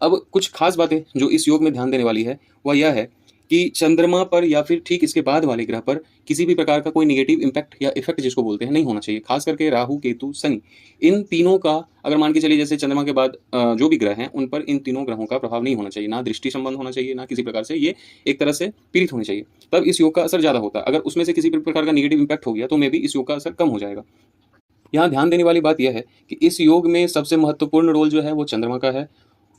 अब कुछ खास बातें जो इस योग में ध्यान देने वाली है वह यह है कि चंद्रमा पर या फिर ठीक इसके बाद वाले ग्रह पर किसी भी प्रकार का कोई नेगेटिव इम्पैक्ट या इफेक्ट जिसको बोलते हैं नहीं होना चाहिए। खास करके राहु, केतु, शनि, इन तीनों का अगर मान के चलिए जैसे चंद्रमा के बाद जो भी ग्रह हैं उन पर इन तीनों ग्रहों का प्रभाव नहीं होना चाहिए, ना दृष्टि संबंध होना चाहिए, ना किसी प्रकार से ये एक तरह से पीड़ित होने चाहिए, तब इस योग का असर ज़्यादा होता है। अगर उसमें से किसी भी प्रकार का नेगेटिव इम्पैक्ट हो गया तो मे भी इस योग का असर कम हो जाएगा। यहाँ ध्यान देने वाली बात यह है कि इस योग में सबसे महत्वपूर्ण रोल जो है वो चंद्रमा का है।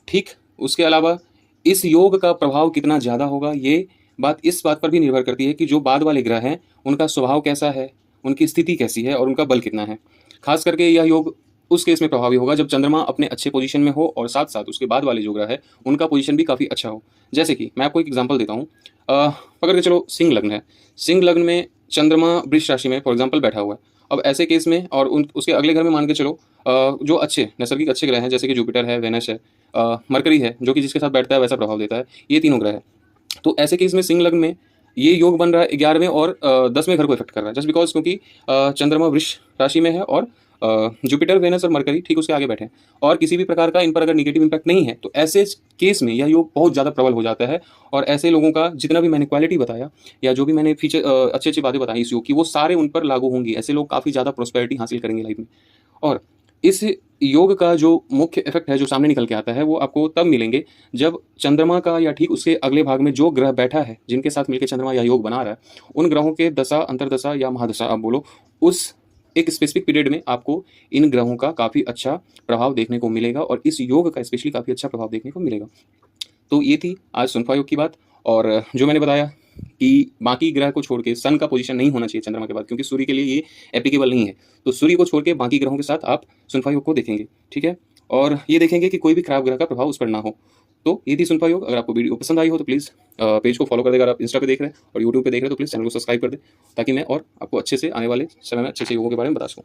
ठीक, उसके अलावा इस योग का प्रभाव कितना ज़्यादा होगा ये बात इस बात पर भी निर्भर करती है कि जो बाद वाले ग्रह हैं उनका स्वभाव कैसा है, उनकी स्थिति कैसी है और उनका बल कितना है। खास करके यह योग उस केस में प्रभावी होगा जब चंद्रमा अपने अच्छे पोजीशन में हो और साथ साथ उसके बाद वाले जो ग्रह है उनका पोजीशन भी काफ़ी अच्छा हो। जैसे कि मैं आपको एक एग्जांपल देता हूँ, पकड़ के चलो सिंह लग्न है, सिंह लग्न में चंद्रमा वृष राशि में फॉर एग्जाम्पल बैठा हुआ है। अब ऐसे केस में और उसके अगले घर में मान के चलो जो अच्छे नैसर्गिक अच्छे ग्रह हैं जैसे कि जुपिटर है, वेनस है, मरकरी है जो कि जिसके साथ बैठता है वैसा प्रभाव देता है, ये तीनों ग्रह है। तो ऐसे केस में सिंह लग्न में ये योग बन रहा है 11वें और 10वें घर को इफेक्ट कर रहा है, जस्ट बिकॉज क्योंकि चंद्रमा वृष राशि में है और जुपिटर, वेनस और मरकरी ठीक उसके आगे बैठे हैं और किसी भी प्रकार का इन पर अगर निगेटिव इम्पैक्ट नहीं है तो ऐसे केस में यह योग बहुत ज़्यादा प्रबल हो जाता है। और ऐसे लोगों का जितना भी मैंने क्वालिटी बताया या जो भी मैंने फीचर अच्छी अच्छी बातें बताई इस योग की वो सारे उन पर लागू होंगी। ऐसे लोग काफ़ी ज़्यादा प्रोस्पेरिटी हासिल करेंगे लाइफ में। और इस योग का जो मुख्य इफेक्ट है जो सामने निकल के आता है वो आपको तब मिलेंगे जब चंद्रमा का या ठीक उसके अगले भाग में जो ग्रह बैठा है जिनके साथ मिलकर चंद्रमा या योग बना रहा है उन ग्रहों के दशा, अंतर्दशा या महादशा आप बोलो, उस एक स्पेसिफिक पीरियड में आपको इन ग्रहों का काफ़ी अच्छा प्रभाव देखने को मिलेगा और इस योग का स्पेशली काफ़ी अच्छा प्रभाव देखने को मिलेगा। तो ये थी आज सुनफा योग की बात। और जो मैंने बताया कि बाकी ग्रह को छोड़ के सन का पोजीशन नहीं होना चाहिए चंद्रमा के बाद क्योंकि सूर्य के लिए ये एप्लीकेबल नहीं है। तो सूर्य को छोड़ के बाकी ग्रहों के साथ आप सुनफा योग को देखेंगे, ठीक है, और ये देखेंगे कि कोई भी खराब ग्रह का प्रभाव उस पर ना हो। तो ये थी सुनफा योग। अगर आपको वीडियो पसंद आई हो तो प्लीज़ पेज को फॉलो कर देगा। अगर आप इंस्टा पे देख रहे हैं और यूट्यूब पे देख रहे हैं तो प्लीज़ चैनल को सब्सक्राइब कर दें ताकि मैं और आपको अच्छे से आने वाले समय में अच्छे से योगों के बारे में बता सकूँ।